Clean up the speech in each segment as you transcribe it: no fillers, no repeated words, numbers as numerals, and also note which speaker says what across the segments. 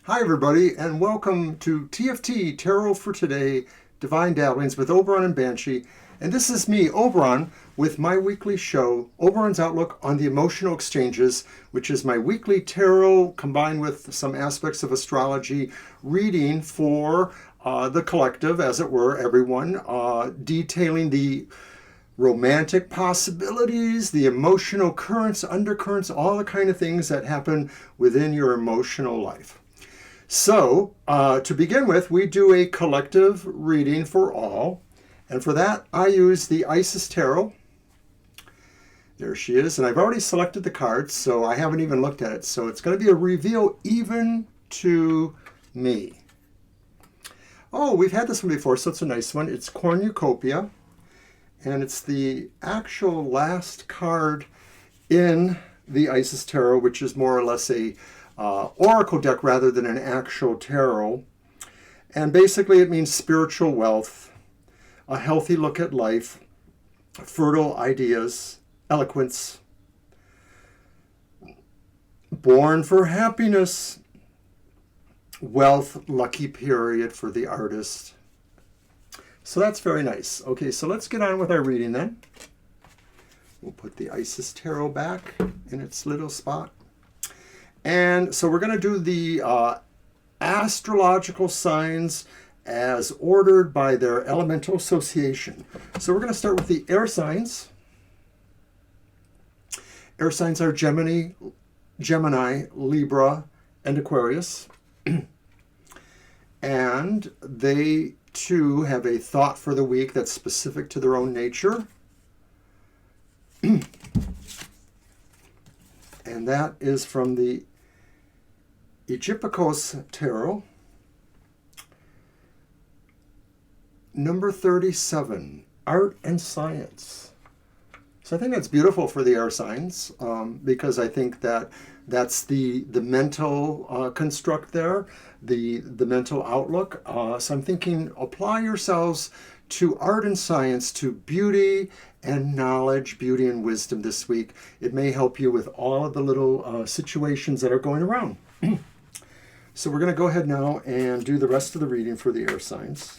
Speaker 1: Hi, everybody, and welcome to TFT Tarot for Today, Divine Dabblings with Oberon and Banshee. And this is me, Oberon, with my weekly show, Oberon's Outlook on the Emotional Exchanges, which is my weekly tarot combined with some aspects of astrology reading for the collective, as it were, everyone, detailing the romantic possibilities, the emotional currents, undercurrents, all the kind of things that happen within your emotional life. So, to begin with, we do a collective reading for all. And for that, I use the Isis Tarot. There she is. And I've already selected the cards, so I haven't even looked at it. So it's going to be a reveal even to me. Oh, we've had this one before, so it's a nice one. It's Cornucopia. And it's the actual last card in the Isis Tarot, which is more or less a oracle deck rather than an actual tarot. And basically it means spiritual wealth, a healthy look at life, fertile ideas, eloquence, born for happiness, wealth, lucky period for the artist. So that's very nice. Okay, so let's get on with our reading then. We'll put the Isis Tarot back in its little spot. And so we're going to do the astrological signs as ordered by their elemental association. So we're going to start with the air signs. Air signs are Gemini, Libra, and Aquarius. And they too have a thought for the week that's specific to their own nature. And that is from the Egypticos Tarot, number 37, Art and Science. So I think that's beautiful for the air signs because I think that that's the mental construct there, the mental outlook. So I'm thinking apply yourselves to art and science, to beauty and knowledge, beauty and wisdom this week. It may help you with all of the little situations that are going around. So we're going to go ahead now and do the rest of the reading for the air signs.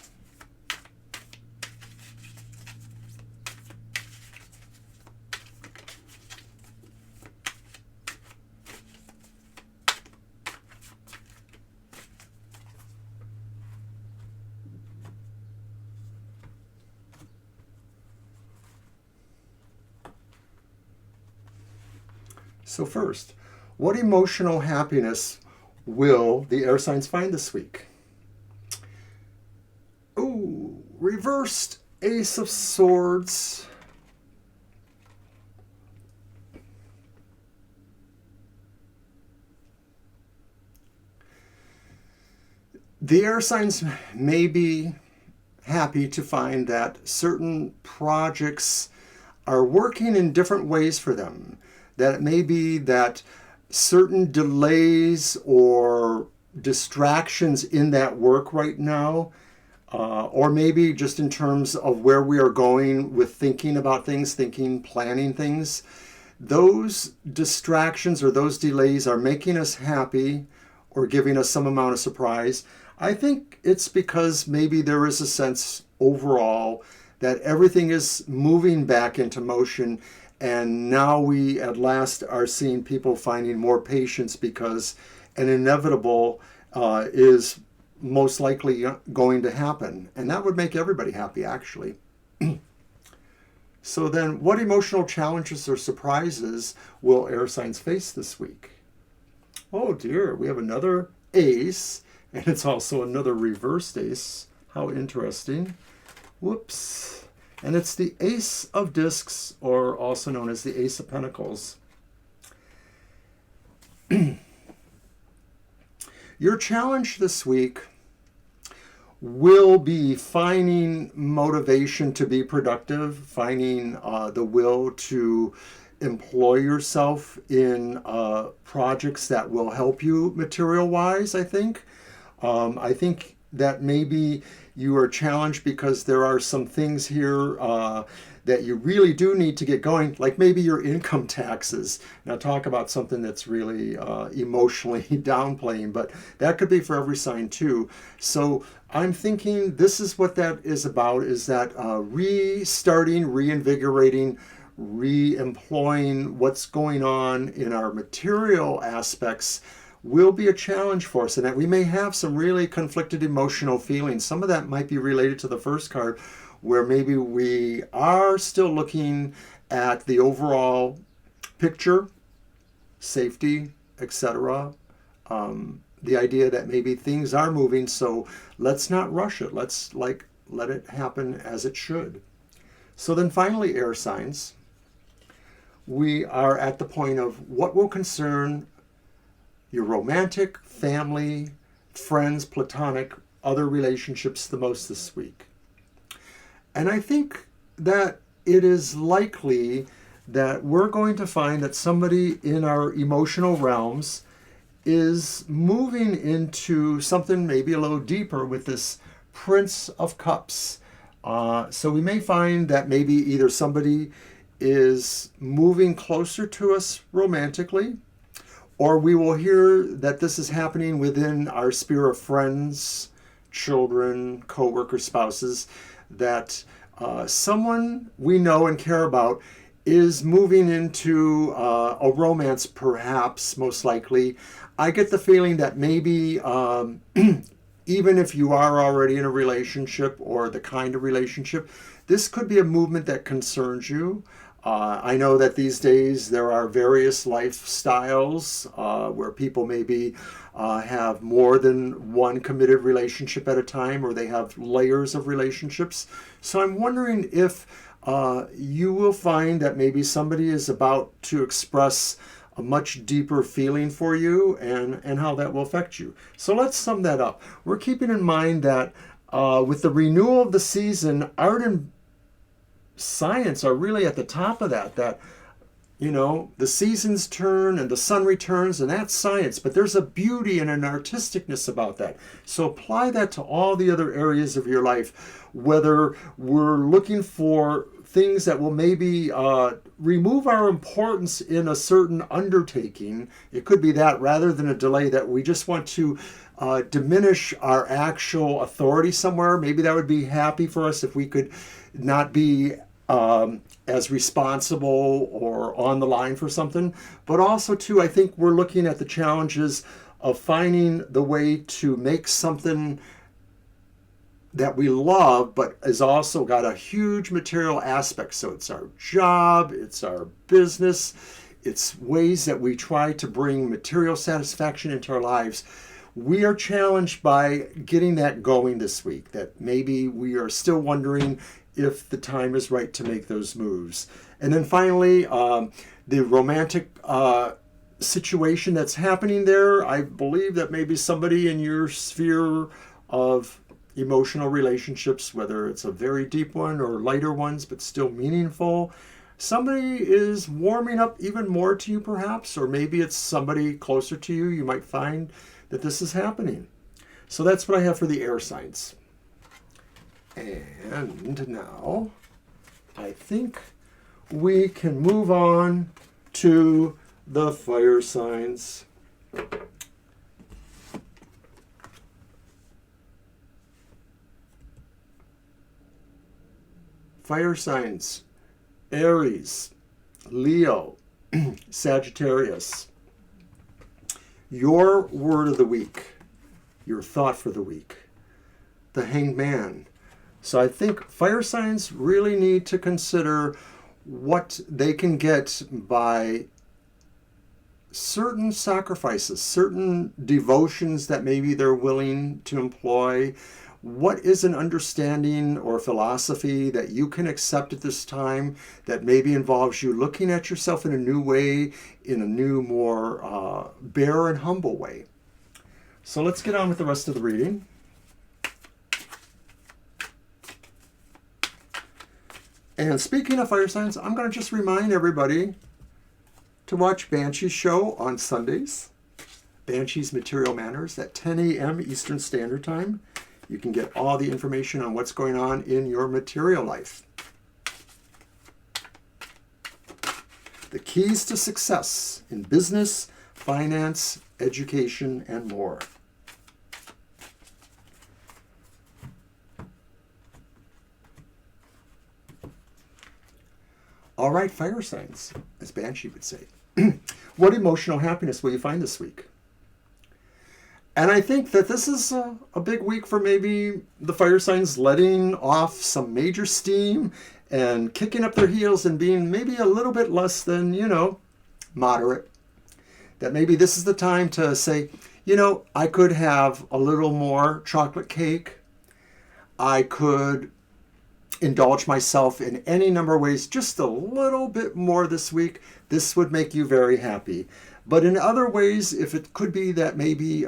Speaker 1: So first, what emotional happiness will the air signs find this week? Ooh, reversed Ace of Swords. The air signs may be happy to find that certain projects are working in different ways for them. That it may be that certain delays or distractions in that work right now, or maybe just in terms of where we are going with thinking about things, planning things, those distractions or those delays are making us happy or giving us some amount of surprise. I think it's because maybe there is a sense overall that everything is moving back into motion. And now we at last are seeing people finding more patience because an inevitable is most likely going to happen. And that would make everybody happy, actually. So then, what emotional challenges or surprises will air signs face this week? Oh dear, we have another ace, and it's also another reversed ace. How interesting. Whoops. And it's the Ace of Discs, or also known as the Ace of Pentacles. Your challenge this week will be finding motivation to be productive, finding the will to employ yourself in projects that will help you material-wise, I think. I think that maybe you are challenged because there are some things here that you really do need to get going, like maybe your income taxes. Now talk about something that's really emotionally downplaying, but that could be for every sign too. So I'm thinking this is what that is about, is that restarting, reinvigorating, re-employing what's going on in our material aspects will be a challenge for us, and that we may have some really conflicted emotional feelings. Some of that might be related to the first card, where maybe we are still looking at the overall picture, safety, etc. The idea that maybe things are moving, so let's not rush it. Let's let it happen as it should. So then finally, air signs, we are at the point of what will concern your romantic, family, friends, platonic, other relationships the most this week. And I think that it is likely that we're going to find that somebody in our emotional realms is moving into something maybe a little deeper with this Prince of Cups. So we may find that maybe either somebody is moving closer to us romantically, or we will hear that this is happening within our sphere of friends, children, co-workers, spouses, that someone we know and care about is moving into a romance, perhaps, most likely. I get the feeling that maybe even if you are already in a relationship or the kind of relationship, this could be a movement that concerns you. I know that these days there are various lifestyles where people maybe have more than one committed relationship at a time, or they have layers of relationships. So I'm wondering if you will find that maybe somebody is about to express a much deeper feeling for you, and how that will affect you. So let's sum that up. We're keeping in mind that with the renewal of the season, art and science are really at the top of that, you know, the seasons turn and the sun returns, and that's science, but there's a beauty and an artisticness about that. So apply that to all the other areas of your life, whether we're looking for things that will maybe remove our importance in a certain undertaking. It could be that, rather than a delay, that we just want to diminish our actual authority somewhere. Maybe that would be happy for us if we could not be as responsible or on the line for something. But also too, I think we're looking at the challenges of finding the way to make something that we love, but has also got a huge material aspect. So it's our job, it's our business, it's ways that we try to bring material satisfaction into our lives. We are challenged by getting that going this week, that maybe we are still wondering if the time is right to make those moves. And then finally, the romantic situation that's happening there, I believe that maybe somebody in your sphere of emotional relationships, whether it's a very deep one or lighter ones, but still meaningful, somebody is warming up even more to you perhaps, or maybe it's somebody closer to you. You might find that this is happening. So that's what I have for the air signs. And now I think we can move on to the fire signs. Fire signs: Aries, Leo, Sagittarius. Your word of the week, your thought for the week, the Hanged Man. So I think fire signs really need to consider what they can get by certain sacrifices, certain devotions that maybe they're willing to employ. What is an understanding or philosophy that you can accept at this time that maybe involves you looking at yourself in a new way, in a new, more bare and humble way? So let's get on with the rest of the reading. And speaking of fire signs, I'm going to just remind everybody to watch Banshee's show on Sundays. Banshee's Material Manners at 10 a.m. Eastern Standard Time. You can get all the information on what's going on in your material life. The keys to success in business, finance, education, and more. All right, fire signs, as Banshee would say. What emotional happiness will you find this week? And I think that this is a big week for maybe the fire signs letting off some major steam and kicking up their heels and being maybe a little bit less than, moderate. That maybe this is the time to say, I could have a little more chocolate cake. I could indulge myself in any number of ways, just a little bit more this week. This would make you very happy. But in other ways, if it could be that maybe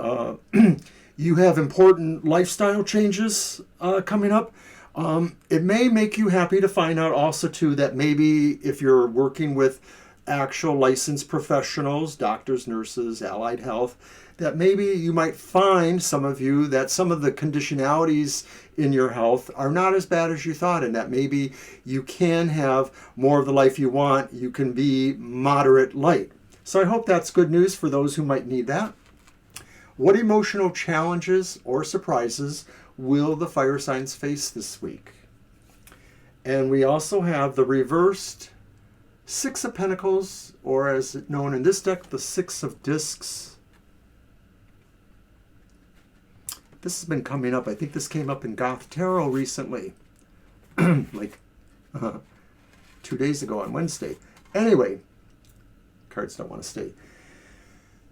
Speaker 1: you have important lifestyle changes coming up, it may make you happy to find out also too that maybe if you're working with actual licensed professionals, doctors, nurses, allied health, that maybe you might find, some of you, that some of the conditionalities in your health are not as bad as you thought, and that maybe you can have more of the life you want. You can be moderate light. So I hope that's good news for those who might need that. What emotional challenges or surprises will the fire signs face this week? And we also have the reversed Six of Pentacles, or as known in this deck, the Six of Discs. This has been coming up. I think this came up in Goth Tarot recently, like 2 days ago on Wednesday. Anyway, cards don't want to stay.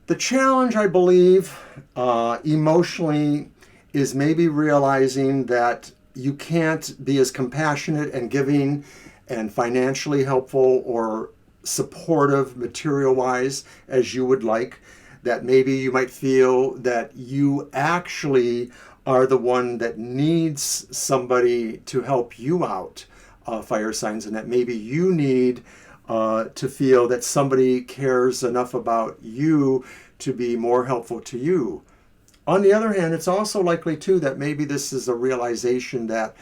Speaker 1: The challenge, I believe, emotionally, is maybe realizing that you can't be as compassionate and giving and financially helpful or supportive material-wise as you would like. That maybe you might feel that you actually are the one that needs somebody to help you out, fire signs, and that maybe you need to feel that somebody cares enough about you to be more helpful to you. On the other hand, it's also likely too that maybe this is a realization that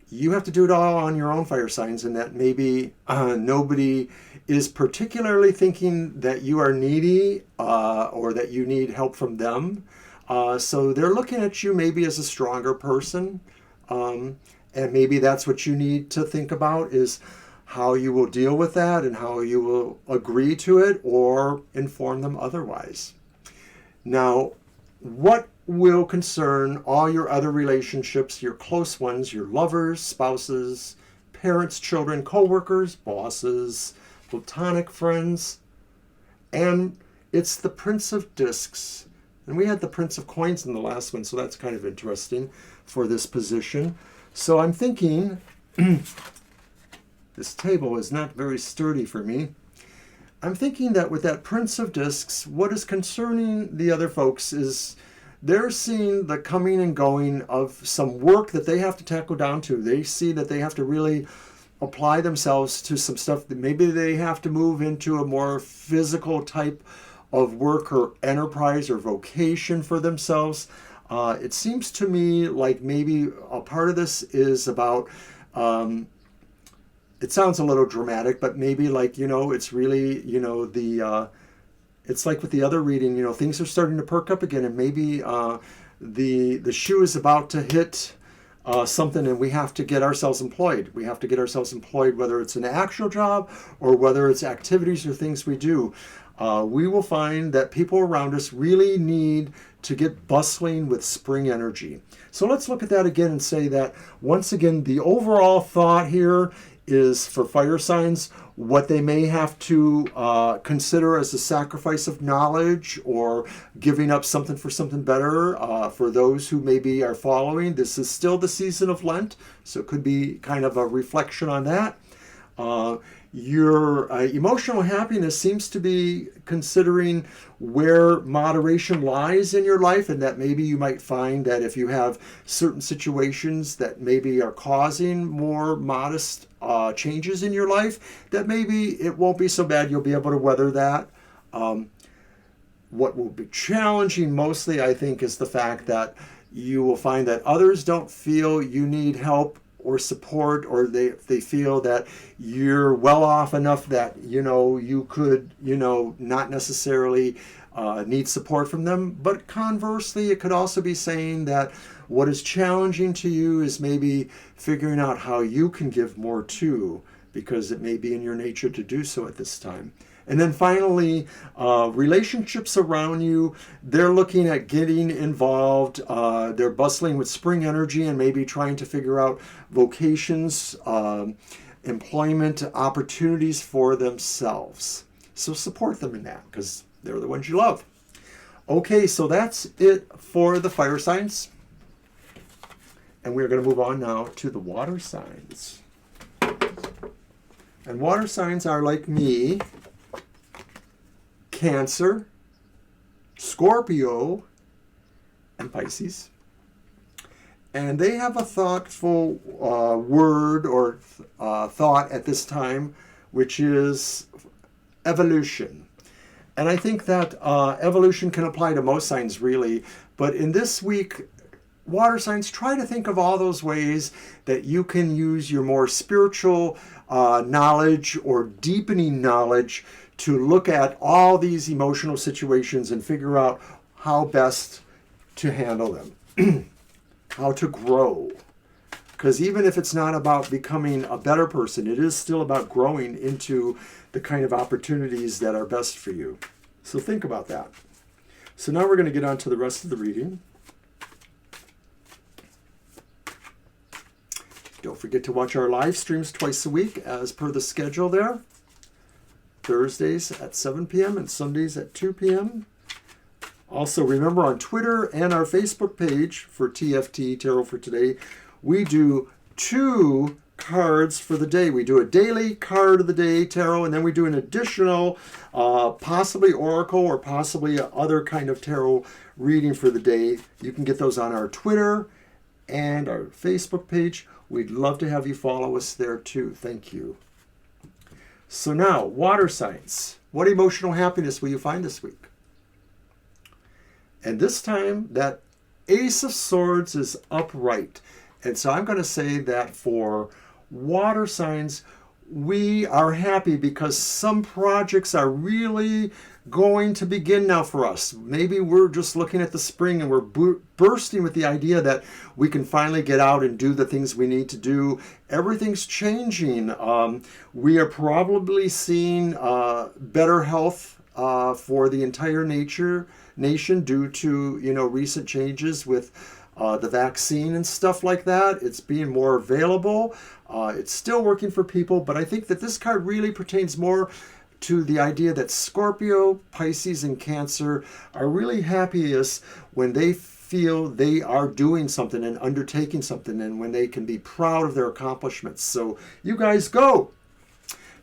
Speaker 1: you have to do it all on your own, fire signs, and that maybe nobody is particularly thinking that you are needy or that you need help from them. So they're looking at you maybe as a stronger person. And maybe that's what you need to think about, is how you will deal with that and how you will agree to it or inform them otherwise. Now, what will concern all your other relationships, your close ones, your lovers, spouses, parents, children, co-workers, bosses, platonic friends? And it's the Prince of Discs. And we had the Prince of Coins in the last one, so that's kind of interesting for this position. So I'm thinking, this table is not very sturdy for me. I'm thinking that with that Prince of Discs, what is concerning the other folks is they're seeing the coming and going of some work that they have to tackle down to. They see that they have to really apply themselves to some stuff that maybe they have to move into a more physical type of work or enterprise or vocation for themselves. It seems to me like maybe a part of this is about, it sounds a little dramatic, but maybe like, it's really, it's like with the other reading, things are starting to perk up again, and maybe the shoe is about to hit something, and we have to get ourselves employed. We have to get ourselves employed, whether it's an actual job or whether it's activities or things we do. We will find that people around us really need to get bustling with spring energy. So let's look at that again and say that, once again, the overall thought here is for fire signs, what they may have to consider as a sacrifice of knowledge or giving up something for something better. For those who maybe are following, this is still the season of Lent, so it could be kind of a reflection on that. Your emotional happiness seems to be considering where moderation lies in your life, and that maybe you might find that if you have certain situations that maybe are causing more modest changes in your life, that maybe it won't be so bad. You'll be able to weather that. What will be challenging mostly, I think, is the fact that You will find that others don't feel you need help or support, or they feel that you're well off enough that, you could, not necessarily need support from them. But conversely, it could also be saying that what is challenging to you is maybe figuring out how you can give more too, because it may be in your nature to do so at this time. And then finally, relationships around you, they're looking at getting involved. They're bustling with spring energy and maybe trying to figure out vocations, employment opportunities for themselves. So support them in that, because they're the ones you love. Okay, so that's it for the fire signs. And we're going to move on now to the water signs. And water signs are like me: Cancer, Scorpio, and Pisces. And they have a thoughtful word or thought at this time, which is evolution. And I think that evolution can apply to most signs, really. But in this week, water signs, try to think of all those ways that you can use your more spiritual knowledge or deepening knowledge to look at all these emotional situations and figure out how best to handle them, how to grow. Because even if it's not about becoming a better person, it is still about growing into the kind of opportunities that are best for you. So think about that. So now we're going to get on to the rest of the reading. Don't forget to watch our live streams twice a week as per the schedule there. Thursdays at 7 p.m. and Sundays at 2 p.m. Also, remember, on Twitter and our Facebook page for TFT, Tarot for Today, we do 2 cards for the day. We do a daily card of the day tarot, and then we do an additional, possibly oracle or possibly other kind of tarot reading for the day. You can get those on our Twitter and our Facebook page. We'd love to have you follow us there too. Thank you. So now, water signs. What emotional happiness will you find this week? And this time, that Ace of Swords is upright. And so I'm going to say that for water signs, we are happy because some projects are really going to begin now for us. Maybe we're just looking at the spring and we're bursting with the idea that we can finally get out and do the things we need to do. Everything's changing. We are probably seeing better health for the entire nation due to recent changes with the vaccine and stuff like that. It's being more available. It's still working for people, but I think that this card really pertains more to the idea that Scorpio, Pisces, and Cancer are really happiest when they feel they are doing something and undertaking something, and when they can be proud of their accomplishments. So you guys go.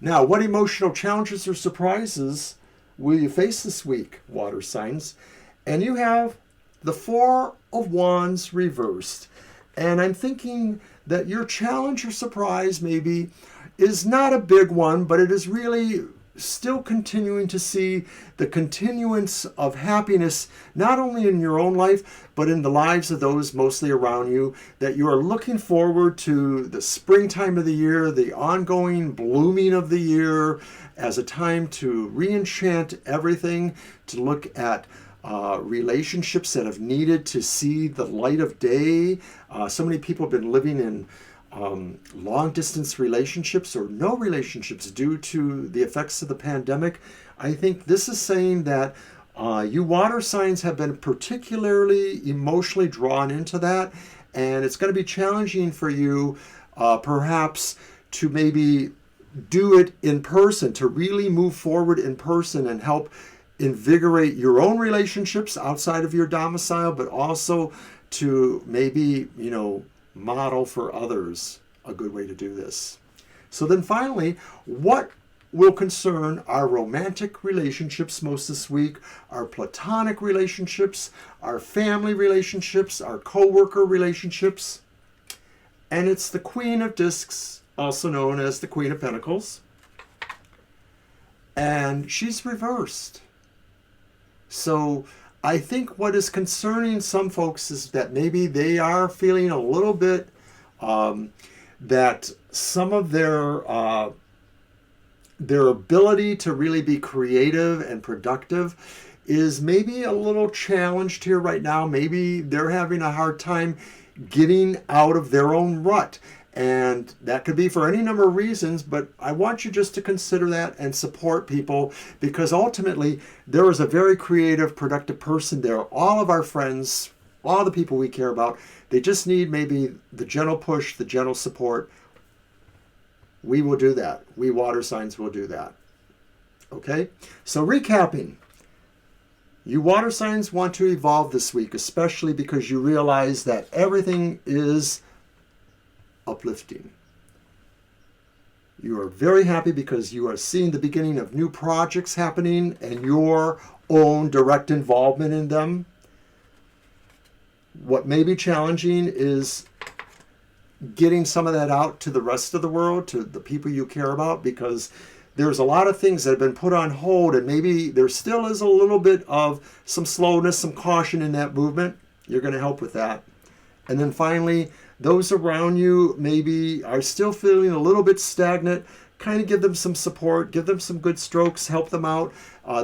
Speaker 1: Now, what emotional challenges or surprises will you face this week, water signs? And you have the 4 of Wands reversed. And I'm thinking that your challenge or surprise maybe is not a big one, but it is really still continuing to see the continuance of happiness, not only in your own life, but in the lives of those mostly around you, that you are looking forward to the springtime of the year, the ongoing blooming of the year, as a time to re-enchant everything, to look at relationships that have needed to see the light of day. So many people have been living in long-distance relationships or no relationships due to the effects of the pandemic. I think this is saying that you water signs have been particularly emotionally drawn into that, and it's going to be challenging for you perhaps to maybe do it in person, to really move forward in person and help invigorate your own relationships outside of your domicile, but also to maybe, model for others a good way to do this. So then finally, what will concern our romantic relationships most this week, our platonic relationships, our family relationships, our co-worker relationships? And it's the Queen of Discs, also known as the Queen of Pentacles. And she's reversed. So I think what is concerning some folks is that maybe they are feeling a little bit that some of their ability to really be creative and productive is maybe a little challenged here right now. Maybe they're having a hard time getting out of their own rut. And that could be for any number of reasons, but I want you just to consider that and support people, because ultimately there is a very creative, productive person there. All of our friends, all the people we care about, they just need maybe the gentle push, the gentle support. We will do that. We water signs will do that. Okay? So recapping. You water signs want to evolve this week, especially because you realize that everything is uplifting. You are very happy because you are seeing the beginning of new projects happening and your own direct involvement in them. What may be challenging is getting some of that out to the rest of the world, to the people you care about, because there's a lot of things that have been put on hold, and maybe there still is a little bit of some slowness, some caution in that movement. You're going to help with that. And then finally, those around you maybe are still feeling a little bit stagnant. Kind of give them some support, give them some good strokes, help them out.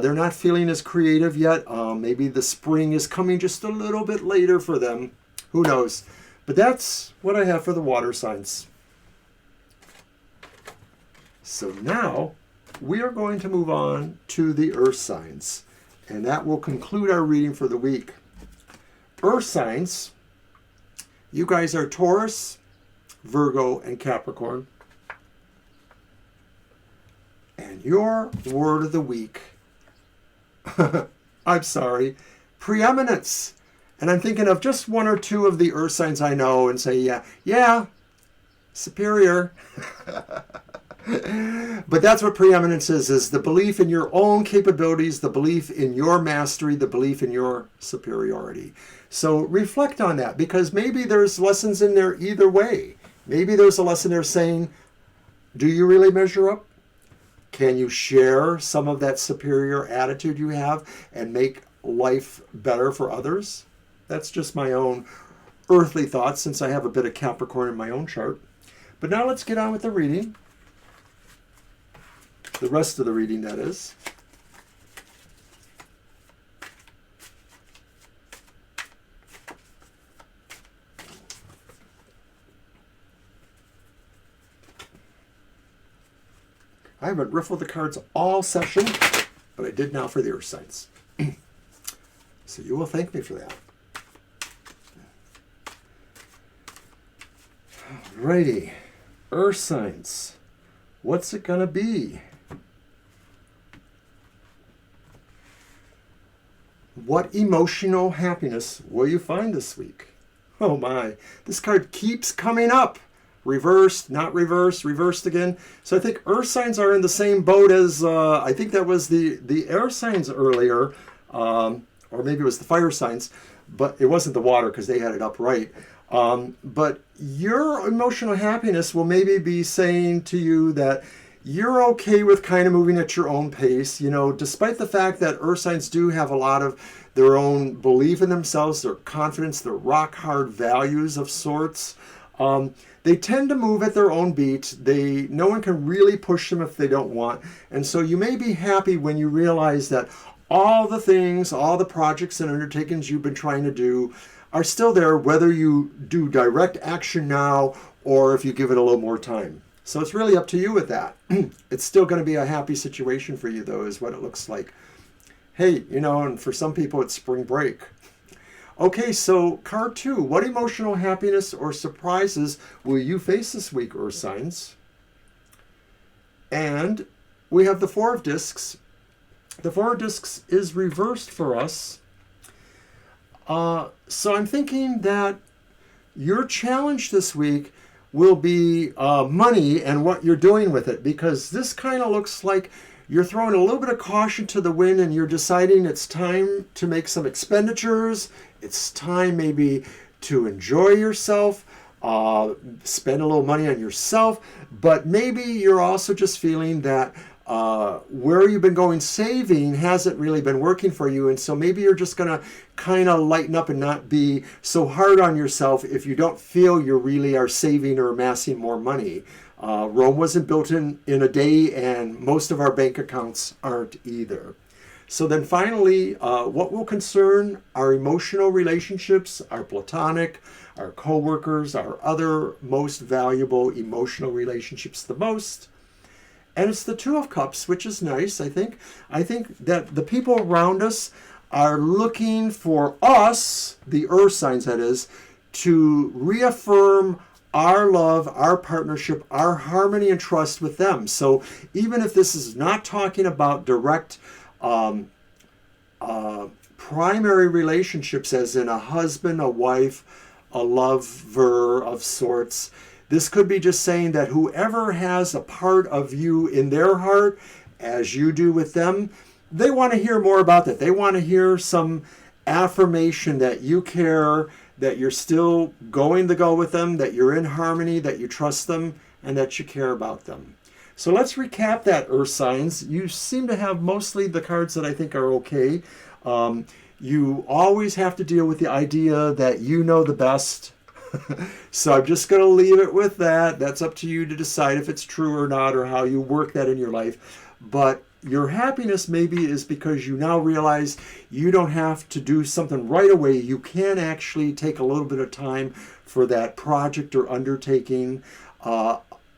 Speaker 1: They're not feeling as creative yet. Maybe the spring is coming just a little bit later for them. Who knows? But that's what I have for the water signs. So now we are going to move on to the earth signs. And that will conclude our reading for the week. Earth signs. You guys are Taurus, Virgo, and Capricorn. And your word of the week, I'm sorry, preeminence. And I'm thinking of just one or two of the earth signs I know and say, yeah, superior. But that's what preeminence is the belief in your own capabilities, the belief in your mastery, the belief in your superiority. So reflect on that, because maybe there's lessons in there either way. Maybe there's a lesson there saying, do you really measure up? Can you share some of that superior attitude you have and make life better for others? That's just my own earthly thoughts, since I have a bit of Capricorn in my own chart. But now let's get on with the reading. The rest of the reading, that is. I haven't riffled the cards all session, but I did now for the earth signs. So you will thank me for that. Alrighty. Earth signs. What's it going to be? What emotional happiness will you find this week? Oh my, this card keeps coming up. Reversed, not reversed, reversed again. So I think earth signs are in the same boat as, I think that was the air signs earlier, or maybe it was the fire signs, but it wasn't the water because they had it upright. But your emotional happiness will maybe be saying to you that you're okay with kind of moving at your own pace, you know, despite the fact that earth signs do have a lot of their own belief in themselves, their confidence, their rock hard values of sorts. They tend to move at their own beat. No one can really push them if they don't want. And so you may be happy when you realize that all the things, all the projects and undertakings you've been trying to do are still there, whether you do direct action now or if you give it a little more time. So it's really up to you with that. It's still going to be a happy situation for you, though, is what it looks like. Hey, you know, and for some people it's spring break. Okay, so card 2. What emotional happiness or surprises will you face this week, earth signs? And we have the 4 of discs. The 4 of discs is reversed for us. So I'm thinking that your challenge this week will be money and what you're doing with it, because this kind of looks like you're throwing a little bit of caution to the wind and you're deciding it's time to make some expenditures. It's time maybe to enjoy yourself, spend a little money on yourself, but maybe you're also just feeling that where you've been going saving hasn't really been working for you. And so maybe you're just going to kind of lighten up and not be so hard on yourself if you don't feel you really are saving or amassing more money. Rome wasn't built in a day, and most of our bank accounts aren't either. So then finally, what will concern our emotional relationships, our platonic, our co-workers, our other most valuable emotional relationships the most? And it's the Two of Cups, which is nice, I think. I think that the people around us are looking for us, the earth signs that is, to reaffirm our love, our partnership, our harmony and trust with them. So even if this is not talking about direct primary relationships, as in a husband, a wife, a lover of sorts, this could be just saying that whoever has a part of you in their heart, as you do with them, they want to hear more about that. They want to hear some affirmation that you care, that you're still going to go with them, that you're in harmony, that you trust them, and that you care about them. So let's recap that, earth signs. You seem to have mostly the cards that I think are okay. You always have to deal with the idea that you know the best. So I'm just going to leave it with that. That's up to you to decide if it's true or not, or how you work that in your life. But your happiness maybe is because you now realize you don't have to do something right away. You can actually take a little bit of time for that project or undertaking.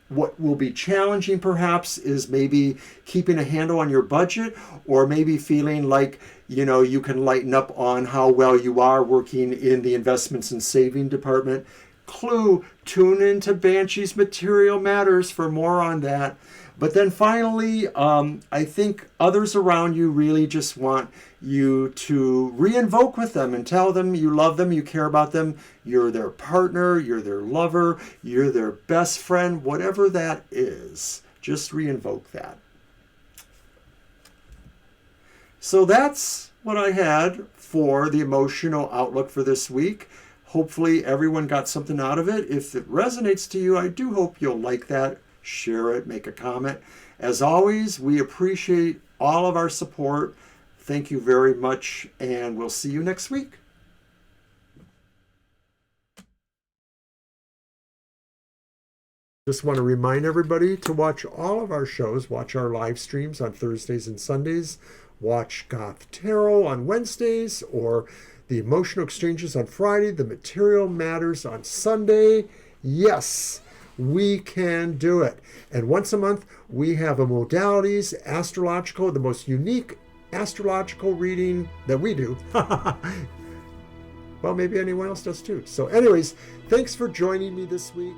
Speaker 1: What will be challenging perhaps is maybe keeping a handle on your budget, or maybe feeling like, you can lighten up on how well you are working in the investments and saving department. Clue, tune into Banshee's Material Matters for more on that. But then finally, I think others around you really just want you to re-invoke with them and tell them you love them, you care about them, you're their partner, you're their lover, you're their best friend, whatever that is. Just re-invoke that. So that's what I had for the emotional outlook for this week. Hopefully everyone got something out of it. If it resonates to you, I do hope you'll like that. Share it, make a comment. As always, we appreciate all of our support. Thank you very much, and we'll see you next week. Just want to remind everybody to watch all of our shows. Watch our live streams on Thursdays and Sundays. Watch Goth Tarot on Wednesdays, or the Emotional Exchanges on Friday, the Material Matters on Sunday. Yes, we can do it. And once a month, we have a modalities, astrological, the most unique astrological reading that we do. Well, maybe anyone else does too. So anyways, thanks for joining me this week.